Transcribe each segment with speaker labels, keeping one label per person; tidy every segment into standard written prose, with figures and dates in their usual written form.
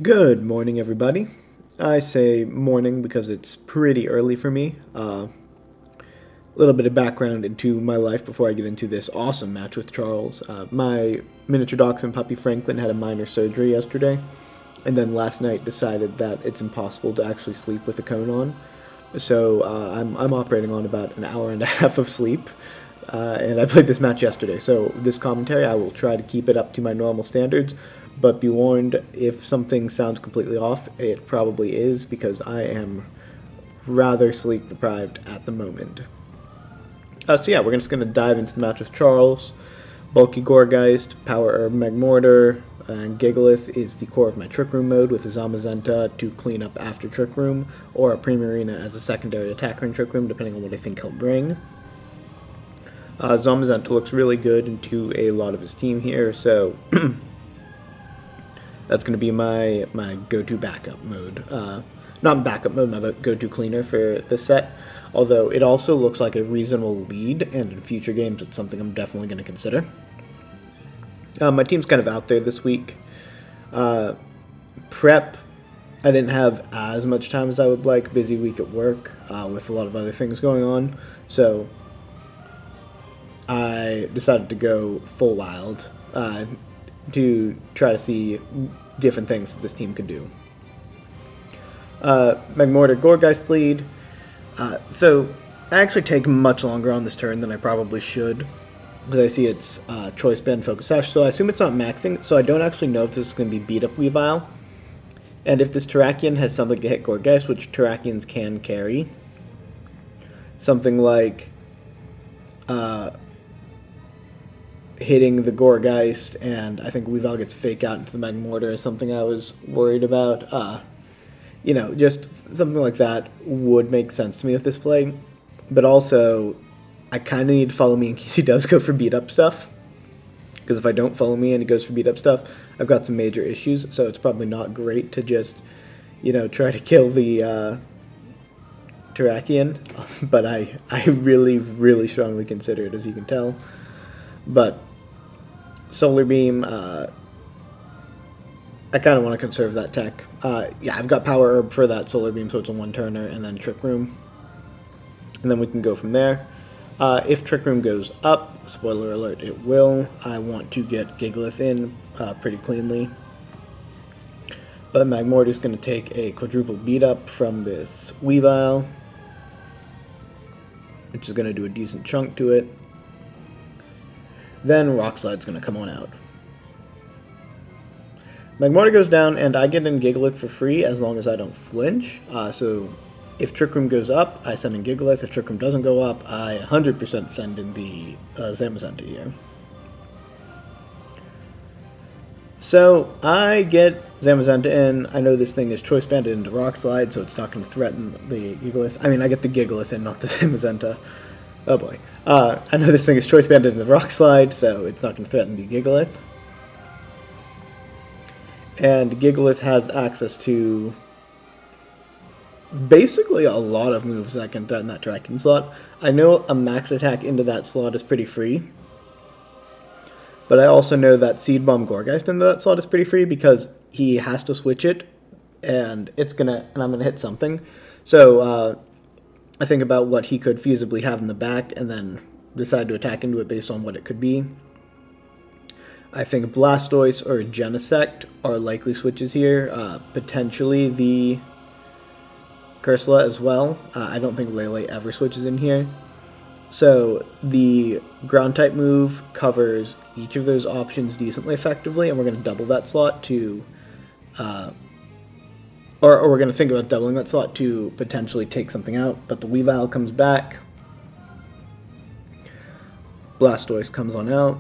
Speaker 1: Good morning, everybody. I say morning because it's pretty early for me. A little bit of background into my life before I get into this awesome match with Charles. My miniature dachshund puppy Franklin had a minor surgery yesterday, and then last night decided that it's impossible to actually sleep with a cone on. So I'm operating on about an hour and a half of sleep, and I played this match yesterday. So this commentary, I will try to keep it up to my normal standards, but be warned, if something sounds completely off, it probably is because I am rather sleep deprived at the moment. So yeah, we're just going to dive into the match with Charles. Bulky Goregeist, Power Herb Magmortar, and Gigalith is the core of my Trick Room mode with a Zamazenta to clean up after Trick Room, or a Primarina as a secondary attacker in Trick Room, depending on what I think he'll bring. Zamazenta looks really good into a lot of his team here, so that's going to be my go-to backup mode. Not backup mode, my go-to cleaner for this set. Although it also looks like a reasonable lead, and in future games it's something I'm definitely going to consider. My team's kind of out there this week. Prep, I didn't have as much time as I would like. Busy week at work with a lot of other things going on. So I decided to go full wild to try to see different things that this team could do. Magmortar Goregeist lead. So I actually take much longer on this turn than I probably should, because I see it's Choice Band Focus Sash, so I assume it's not maxing, so I don't actually know if this is going to be beat up Weavile. And if this Terrakion has something to hit Goregeist, which Terrakions can carry, something like hitting the Goregeist, and I think Weavile gets Fake Out into the Magmortar is something I was worried about. Just something like that would make sense to me with this play. But also, I kind of need to follow me in case he does go for beat-up stuff. Because if I don't follow me and he goes for beat-up stuff, I've got some major issues. So it's probably not great to just, try to kill the Terrakion. But I really, really strongly consider it, as you can tell. But Solar Beam, I kind of want to conserve that tech. Yeah, I've got Power Herb for that Solar Beam, so it's a one-turner, and then Trick Room. And then we can go from there. If Trick Room goes up, spoiler alert, it will. I want to get Gigalith in pretty cleanly. But Magmortar is going to take a quadruple beat up from this Weavile, which is going to do a decent chunk to it. Then Rock Slide's going to come on out. Magmortar goes down, and I get in Gigalith for free as long as I don't flinch. So if Trick Room goes up, I send in Gigalith. If Trick Room doesn't go up, I 100% send in the Zamazenta here. So I get Zamazenta in. I know this thing is Choice Banded into Rock Slide, so it's not going to threaten the Gigalith. I mean, I get the Gigalith in, not the Zamazenta. Oh boy. I know this thing is Choice Banded into the Rock Slide, so it's not going to threaten the Gigalith. And Gigalith has access to basically a lot of moves that can threaten that tracking slot. I know a max attack into that slot is pretty free, but I also know that Seed Bomb Goregeist into that slot is pretty free because he has to switch it, and I'm gonna hit something. So I think about what he could feasibly have in the back, and then decide to attack into it based on what it could be. I think Blastoise or Genesect are likely switches here. Potentially the Cursula as well. I don't think Lele ever switches in here. So the Ground-type move covers each of those options decently effectively, and we're going to double that slot to... or we're going to think about doubling that slot to potentially take something out, but the Weavile comes back. Blastoise comes on out.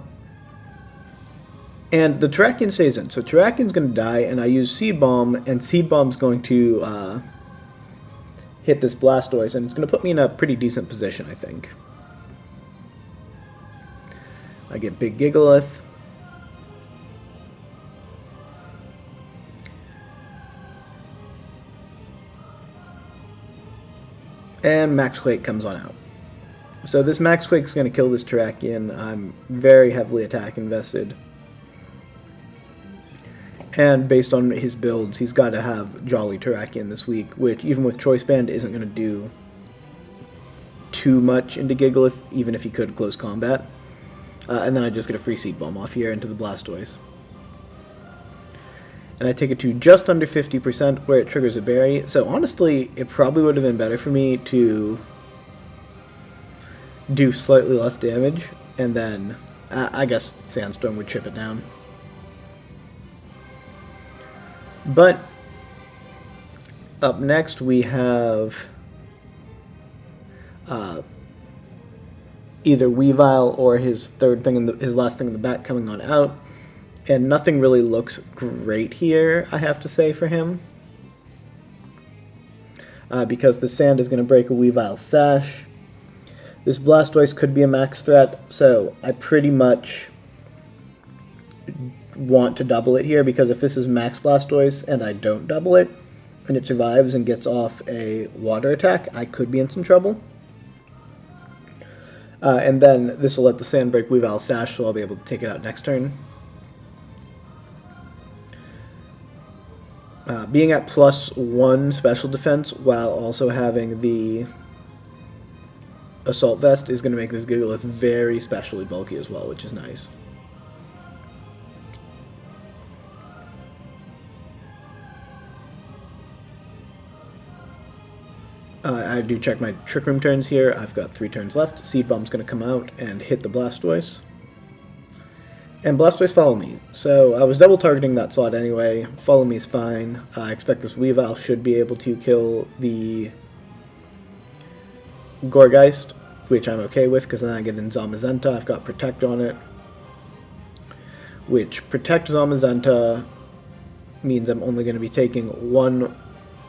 Speaker 1: And the Terrakion stays in. So Terrakion's going to die, and I use Seed Bomb, and Seed Bomb's going to hit this Blastoise, and it's going to put me in a pretty decent position, I think. I get Big Gigalith. And Max Quake comes on out. So this Max Quake's going to kill this Terrakion. I'm very heavily attack invested. And based on his builds, he's got to have Jolly Terrakion this week, which even with Choice Band isn't going to do too much into Gigalith, even if he could close combat. And then I just get a free Seed Bomb off here into the Blastoise. And I take it to just under 50% where it triggers a berry. So honestly, it probably would have been better for me to do slightly less damage, and then I guess Sandstorm would chip it down. But up next we have either Weavile or his last thing in the back coming on out, and nothing really looks great here, I have to say, for him, because the sand is going to break a Weavile Sash. This Blastoise could be a max threat, so I pretty much want to double it here, because if this is max Blastoise and I don't double it, and it survives and gets off a water attack, I could be in some trouble. And then this will let the sand break Weavile Sash, so I'll be able to take it out next turn. Being at +1 special defense while also having the Assault Vest is going to make this Gigalith very specially bulky as well, which is nice. I do check my Trick Room turns here. I've got 3 turns left. Seed Bomb's going to come out and hit the Blastoise. And Blastoise Follow Me. So I was double targeting that slot anyway. Follow Me is fine. I expect this Weavile should be able to kill the Gourgeist, which I'm okay with, because then I get in Zamazenta. I've got Protect on it, which Protect Zamazenta means I'm only going to be taking 1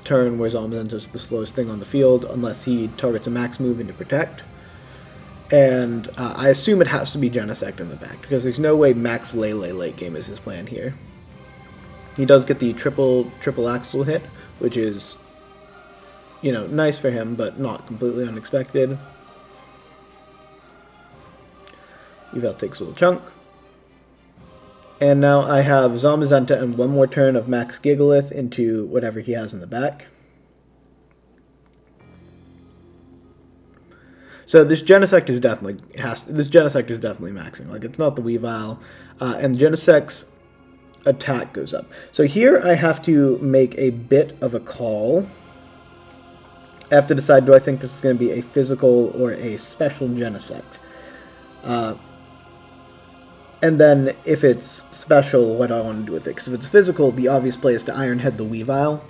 Speaker 1: turn where Zamazenta is the slowest thing on the field, unless he targets a max move into Protect. And I assume it has to be Genesect in the back, because there's no way Max Lele late game is his plan here. He does get the triple axle hit, which is, you know, nice for him, but not completely unexpected. Weavile takes a little chunk. And now I have Zamazenta and 1 more turn of Max Gigalith into whatever he has in the back. So this Genesect is definitely maxing. Like, it's not the Weavile, and the Genesect's attack goes up. So here I have to make a bit of a call. I have to decide, do I think this is going to be a physical or a special Genesect? And then, if it's special, what do I want to do with it? Because if it's physical, the obvious play is to Iron Head the Weavile,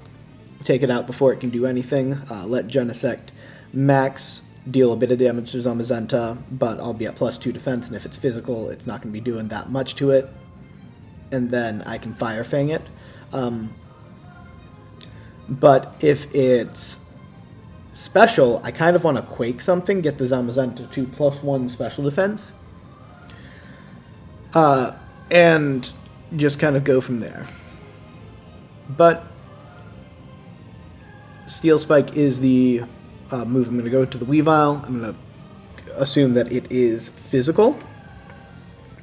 Speaker 1: take it out before it can do anything, let Genesect max, deal a bit of damage to Zamazenta, but I'll be at +2 defense, and if it's physical, it's not going to be doing that much to it. And then I can Fire Fang it. But if it's special, I kind of want to Quake something, get the Zamazenta to +1 special defense, and just kind of go from there. But Steel Spike is the move I'm going to go to the Weavile. I'm going to assume that it is physical,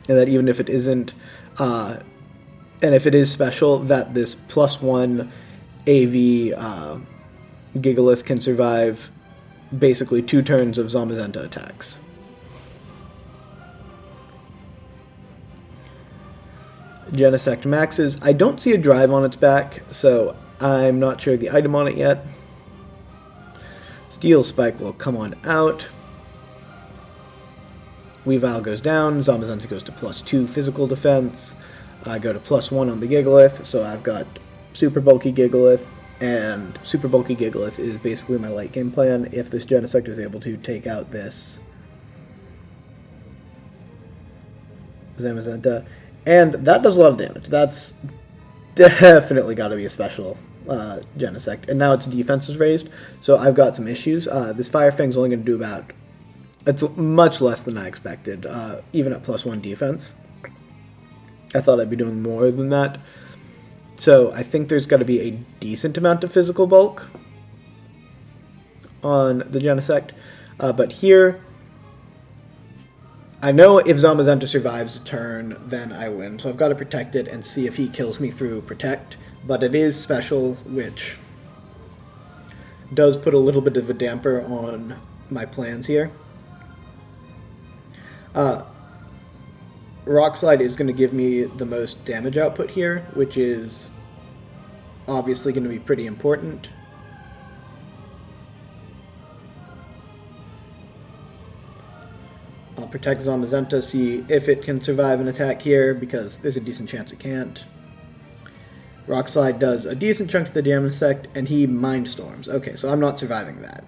Speaker 1: and that even if it isn't, and if it is special, that this +1 AV Gigalith can survive basically 2 turns of Zamazenta attacks. Genesect maxes. I don't see a drive on its back, so I'm not sure the item on it yet. Steel Spike will come on out. Weavile goes down. Zamazenta goes to +2 physical defense. I go to +1 on the Gigalith, so I've got super bulky Gigalith, and super bulky Gigalith is basically my late game plan if this Genesect is able to take out this Zamazenta. And that does a lot of damage. That's definitely got to be a special Genesect. And now its defense is raised, so I've got some issues. This Fire Fang's only going to do about... It's much less than I expected, even at +1 defense. I thought I'd be doing more than that. So I think there's got to be a decent amount of physical bulk on the Genesect. But here, I know if Zamazenta survives a turn, then I win. So I've got to protect it and see if he kills me through protect. But it is special, which does put a little bit of a damper on my plans here. Rock Slide is going to give me the most damage output here, which is obviously going to be pretty important. I'll protect Zamazenta, see if it can survive an attack here, because there's a decent chance it can't. Rock Slide does a decent chunk of the damage sect, and he Mindstorms. Okay, so I'm not surviving that.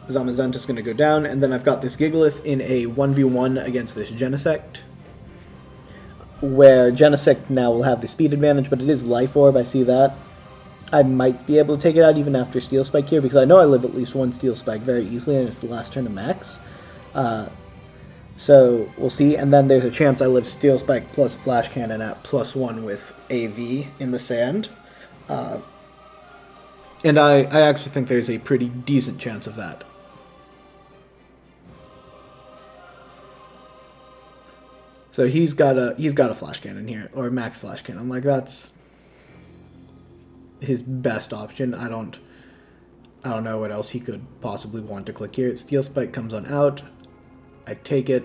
Speaker 1: Zamazenta's going to go down, and then I've got this Gigalith in a 1v1 against this Genesect, where Genesect now will have the speed advantage, but it is Life Orb, I see that. I might be able to take it out even after Steel Spike here, because I know I live at least one Steel Spike very easily, and it's the last turn of Max. So we'll see, and then there's a chance I live Steel Spike plus Flash Cannon at +1 with AV in the sand. And I actually think there's a pretty decent chance of that. So he's got a Flash Cannon here, or Max Flash Cannon. Like, that's his best option. I don't know what else he could possibly want to click here. Steel Spike comes on out. I take it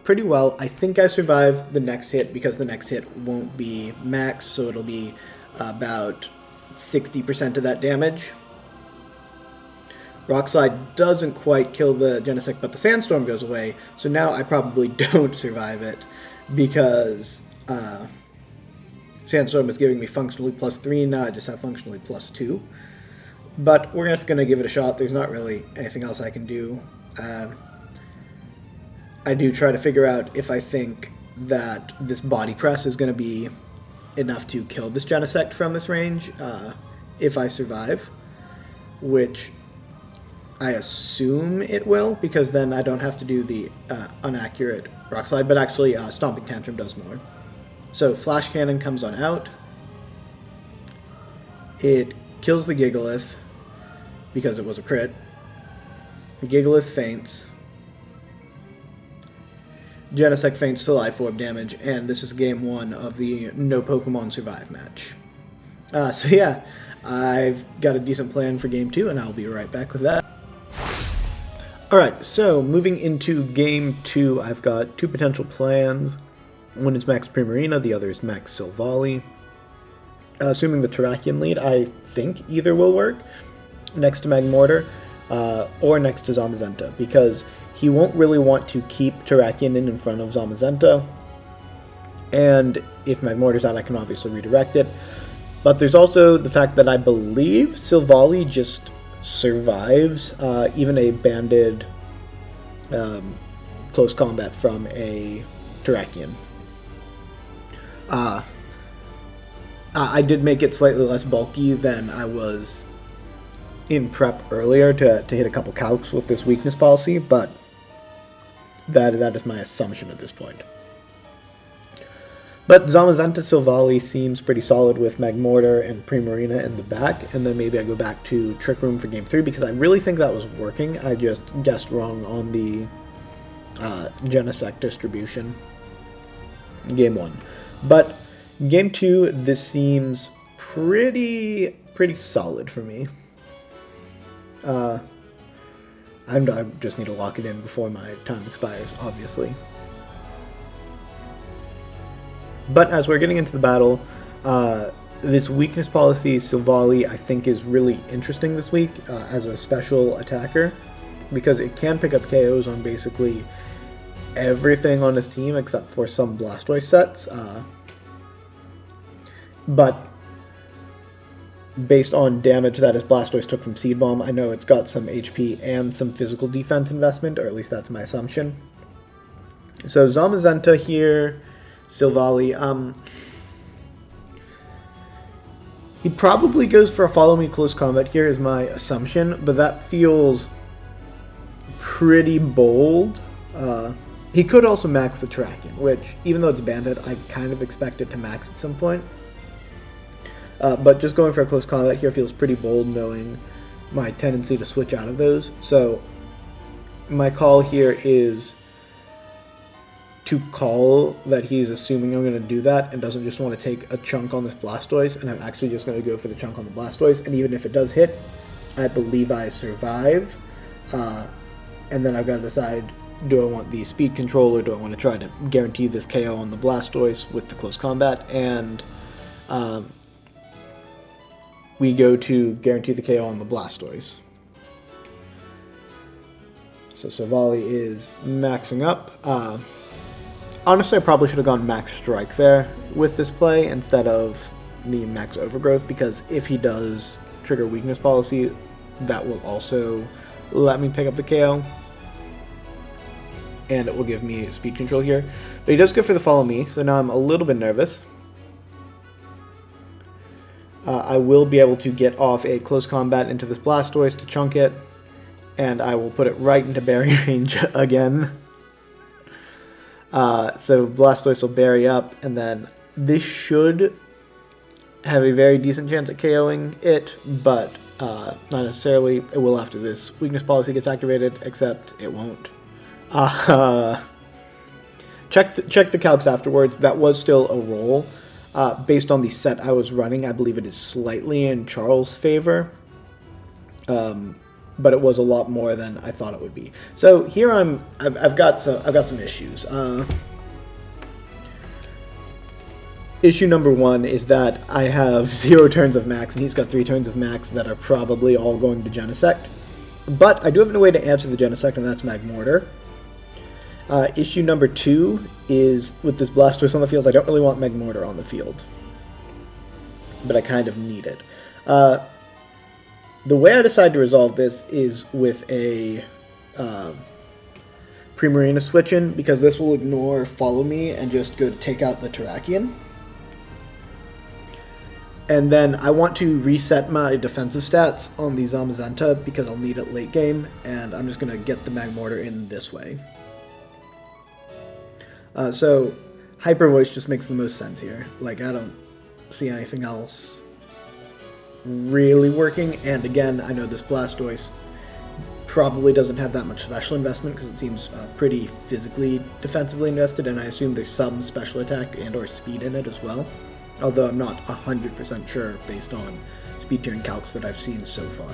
Speaker 1: pretty well. I think I survive the next hit, because the next hit won't be max, so it'll be about 60% of that damage. Rock Slide doesn't quite kill the Genesect, but the Sandstorm goes away, so now I probably don't survive it, because Sandstorm is giving me functionally +3, now I just have functionally +2. But we're just going to give it a shot. There's not really anything else I can do. I do try to figure out if I think that this Body Press is going to be enough to kill this Genesect from this range, if I survive, which I assume it will, because then I don't have to do the inaccurate Rock Slide, but actually Stomping Tantrum does more. So Flash Cannon comes on out. It kills the Gigalith, because it was a crit. The Gigalith faints. Genesect faints to Life Orb damage, and this is game 1 of the No Pokemon Survive match. So yeah, I've got a decent plan for game 2, and I'll be right back with that. Alright, so moving into game 2, I've got 2 potential plans. One is Max Primarina, the other is Max Silvally. Assuming the Terrakion lead, I think either will work, next to Magmortar, or next to Zamazenta, because he won't really want to keep Terrakion in front of Zamazenta, and if Magmortar's out, I can obviously redirect it. But there's also the fact that I believe Silvally just survives even a banded close combat from a Terrakion. I did make it slightly less bulky than I was in prep earlier to hit a couple calcs with this weakness policy, but that is my assumption at this point. But Zamazenta Silvally seems pretty solid with Magmortar and Primarina in the back, and then maybe I go back to Trick Room for game 3, because I really think that was working. I just guessed wrong on the Genesect distribution. Game 1. But game 2, this seems pretty solid for me. I just need to lock it in before my time expires, obviously. But as we're getting into the battle, this weakness policy, Silvally, I think is really interesting this week as a special attacker, because it can pick up KOs on basically everything on his team except for some Blastoise sets. But based on damage that his Blastoise took from Seed Bomb, I know it's got some HP and some physical defense investment, or at least that's my assumption. So Zamazenta here, Silvally, he probably goes for a follow me close combat here is my assumption, but that feels pretty bold. He could also max the Terrakion, which, even though it's banded, I kind of expect it to max at some point. But just going for a close combat here feels pretty bold, knowing my tendency to switch out of those. So my call here is to call that he's assuming I'm going to do that and doesn't just want to take a chunk on this Blastoise, and I'm actually just going to go for the chunk on the Blastoise, and even if it does hit, I believe I survive, and then I've got to decide, do I want the speed control or do I want to try to guarantee this KO on the Blastoise with the close combat, and we go to guarantee the KO on the Blastoise. So Savali is maxing up. Honestly, I probably should have gone Max Strike there with this play instead of the Max Overgrowth, because if he does trigger Weakness Policy, that will also let me pick up the KO, and it will give me speed control here. But he does go for the Follow Me, so now I'm a little bit nervous. I will be able to get off a close combat into this Blastoise to chunk it, and I will put it right into berry range again. So Blastoise will berry up, and then this should have a very decent chance at KOing it, but not necessarily. It will after this Weakness Policy gets activated, except it won't. Check the calcs afterwards. That was still a roll. Based on the set I was running, I believe it is slightly in Charles' favor. But it was a lot more than I thought it would be. So here I've got some issues. Issue number one is that I have 0 turns of max, and he's got 3 turns of max that are probably all going to Genesect. But I do have a way to answer the Genesect, and that's Magmortar. Issue number 2 is with this Blastoise on the field, I don't really want Magmortar on the field, but I kind of need it. The way I decide to resolve this is with a Primarina switch in, because this will ignore Follow Me and just go to take out the Terrakion. And then I want to reset my defensive stats on the Zamazenta because I'll need it late game, and I'm just going to get the Magmortar in this way. So Hyper Voice just makes the most sense here. Like, I don't see anything else really working, and again, I know this Blastoise probably doesn't have that much special investment because it seems pretty physically defensively invested, and I assume there's some special attack and or speed in it as well, although I'm not 100% sure based on speed tiering calcs that I've seen so far.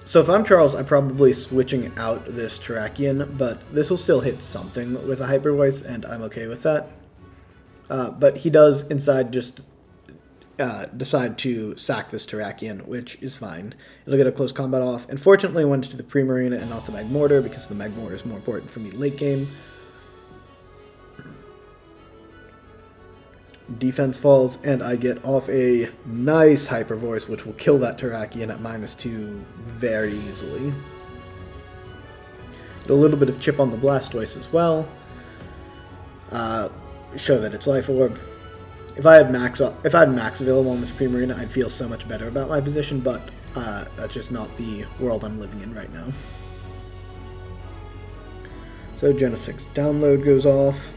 Speaker 1: So if I'm Charles, I'm probably switching out this Terrakion, but this will still hit something with a Hyper Voice, and I'm okay with that. But he does inside just decide to sack this Terrakion, which is fine. It'll get a close combat off. Unfortunately, I went to the Primarina and not the Magmortar, because the Magmortar is more important for me late game. Defense falls, and I get off a nice Hyper Voice, which will kill that Terrakion at -2 very easily. A little bit of chip on the Blastoise as well. Show that it's Life Orb. If I had max available on this Primarina, I'd feel so much better about my position, but that's just not the world I'm living in right now. So Genesect's download goes off.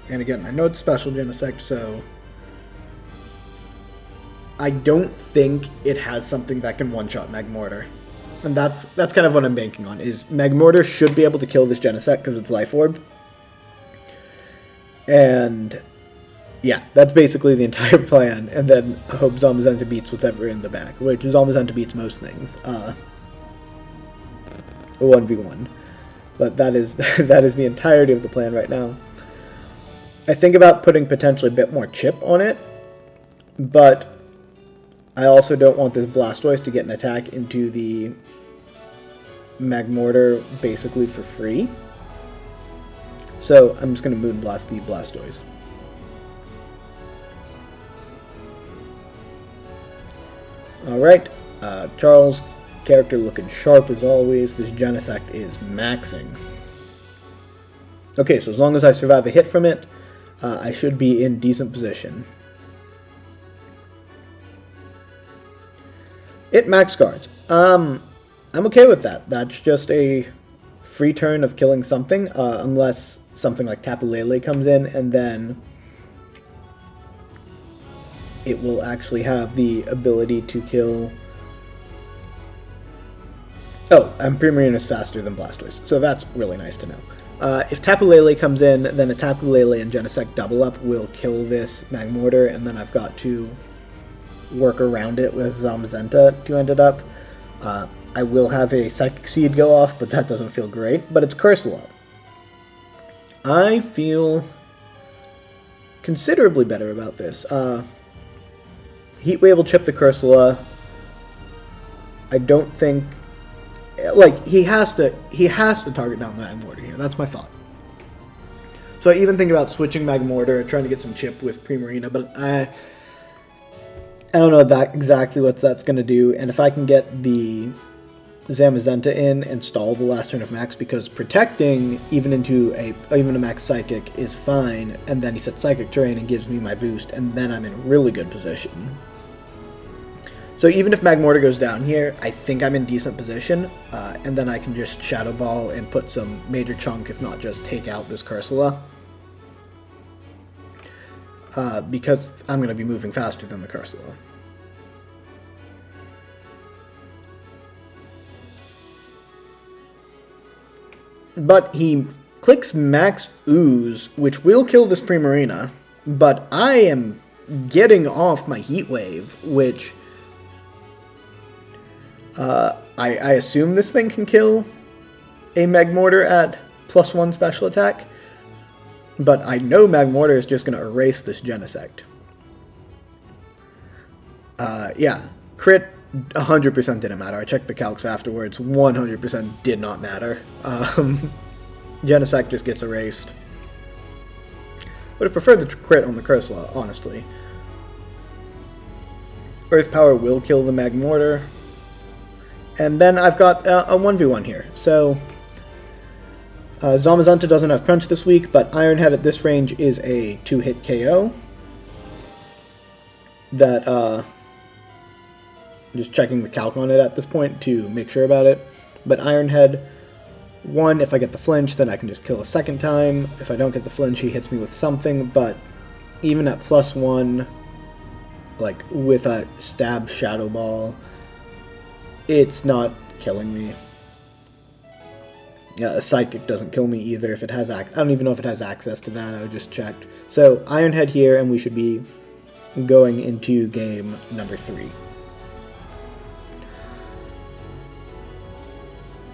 Speaker 1: And again, I know it's special Genesect, so I don't think it has something that can one-shot Magmortar. And that's kind of what I'm banking on, is Magmortar should be able to kill this Genesect because it's Life Orb. And yeah, that's basically the entire plan, and then hope Zamazenta beats whatever in the back, which Zamazenta beats most things. 1v1. But that is the entirety of the plan right now. I think about putting potentially a bit more chip on it, but I also don't want this Blastoise to get an attack into the Magmortar basically for free. So I'm just going to Moonblast the Blastoise. Alright, Charles' character looking sharp as always. This Genesect is maxing. Okay, so as long as I survive a hit from it, I should be in decent position. It max guards. I'm okay with that. That's just a free turn of killing something, unless something like Tapu Lele comes in, and then it will actually have the ability to kill... Oh, and Primarina is faster than Blastoise, so that's really nice to know. If Tapu Lele comes in, then a Tapu Lele and Genesect double up will kill this Magmortar, and then I've got to work around it with Zamazenta to end it up. I will have a Psychic Seed go off, but that doesn't feel great. But it's Cursula. I feel considerably better about this. Heat Wave will chip the Cursula. I don't think... Like, he has to target down the Magmortar here. That's my thought. So I even think about switching Magmortar, trying to get some chip with Primarina, but I don't know exactly what that's going to do. And if I can get the Zamazenta in and stall the last turn of Max, because protecting even a Max Psychic is fine, and then he sets Psychic Terrain and gives me my boost, and then I'm in a really good position. So even if Magmortar goes down here, I think I'm in decent position, and then I can just Shadow Ball and put some major chunk, if not just take out this Cursula. Because I'm going to be moving faster than the Cursula. But he clicks Max Ooze, which will kill this Primarina, but I am getting off my Heat Wave, which... I assume this thing can kill a Magmortar at +1 special attack, but I know Magmortar is just going to erase this Genesect. Yeah, crit 100% didn't matter. I checked the calcs afterwards, 100% did not matter. Genesect just gets erased. Would have preferred the crit on the Cursula, honestly. Earth Power will kill the Magmortar. And then I've got a 1v1 here. So, Zamazenta doesn't have Crunch this week, but Iron Head at this range is a 2-hit KO. That, I'm just checking the calc on it at this point to make sure about it. But Iron Head, 1, if I get the flinch, then I can just kill a second time. If I don't get the flinch, he hits me with something, but even at +1, like, with a stab Shadow Ball... It's not killing me. Yeah, a Psychic doesn't kill me either. If it has I don't even know if it has access to that. I just checked. So, Iron Head here, and we should be going into game number 3.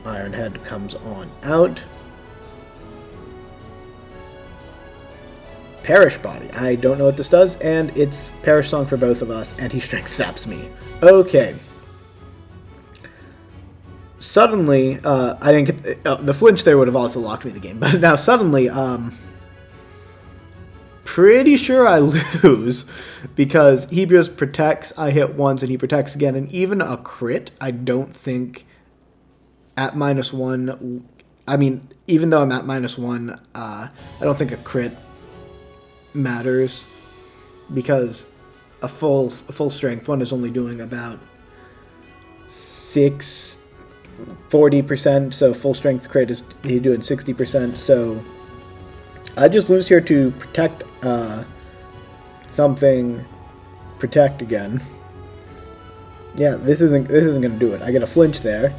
Speaker 1: Iron Head comes on out. Perish Body. I don't know what this does, and it's Perish Song for both of us, and he Strength Saps me. Okay. Suddenly, I didn't get the flinch there would have also locked me the game, but now suddenly, pretty sure I lose because Hebrews protects, I hit once and he protects again, and even a crit, I don't think at -1, I mean, even though I'm at -1, I don't think a crit matters because a full strength one is only doing about 40%, so full strength crit is doing 60%, so I just lose here to protect protect again. Yeah, this isn't gonna do it. I get a flinch there,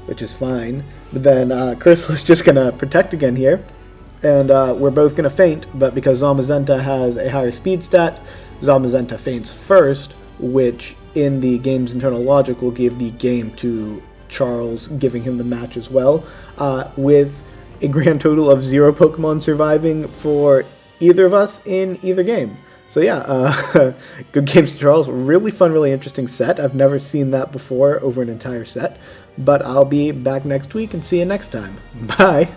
Speaker 1: which is fine, but then Cursula's just gonna protect again here, and we're both gonna faint, but because Zamazenta has a higher speed stat, Zamazenta faints first, which in the game's internal logic will give the game to Charles, giving him the match as well, with a grand total of 0 Pokemon surviving for either of us in either game. So yeah, good games to Charles. Really fun, really interesting set. I've never seen that before over an entire set, but I'll be back next week and see you next time. Bye!